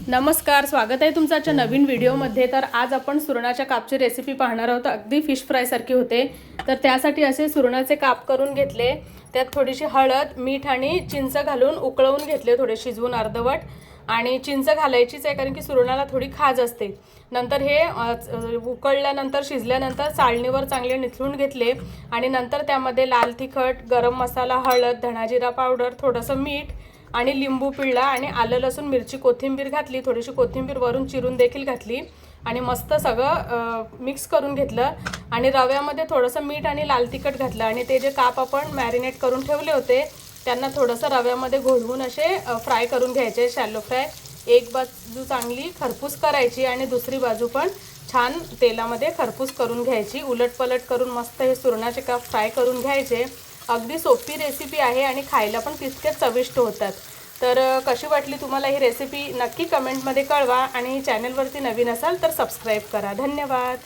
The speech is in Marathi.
नमस्कार, स्वागत आहे तुमचं आजच्या नवीन व्हिडिओमध्ये। तर आज आपण सुरणाच्या कापची रेसिपी पाहणार आहोत। अगदी फिश फ्राय सारखी होते। तर त्यासाठी असे सुरणाचे काप करून घेतले, त्यात थोडीशी हळद, मीठ आणि चिंच घालून उकळवून घेतले, थोडे शिजवून अर्धवट। आणि चिंच घालायचीच आहे कारण की सुरणाला थोडी खाज असते। नंतर हे उकळल्यानंतर शिजल्यानंतर चाळणीवर चांगले निथळून घेतले आणि नंतर त्यामध्ये लाल तिखट, गरम मसाला, हळद, धना जिरा पावडर, थोडंसं मीठ आणि लिंबू पिळला आणि आलं लसूण मिरची कोथिंबीर घातली, थोडीशी कोथिंबीर वरून चिरून देखील घातली आणि मस्त सगळं मिक्स करून घेतलं। आणि रव्यामध्ये थोडंसं मीठ आणि लाल तिखट घातलं आणि ते जे काप आपण मॅरिनेट करून ठेवले होते त्यांना थोडंसं रव्यामध्ये घोळवून असे फ्राय करून घ्यायचे, शॅलो फ्राय। एक बाजू चांगली खरपूस करायची आणि दुसरी बाजू पण छान तेलामध्ये खरपूस करून घ्यायची। उलटपलट करून मस्त हे सुरणाचे काप फ्राय करून घ्यायचे। अगदी सोपी रेसिपी आहे आणि खायला पण तितकेच चविष्ट होतात। तर कशी वाटली तुम्हाला ही रेसिपी नक्की कमेंटमध्ये कळवा आणि चॅनलवरती नवीन असाल तर सबस्क्राईब करा। धन्यवाद।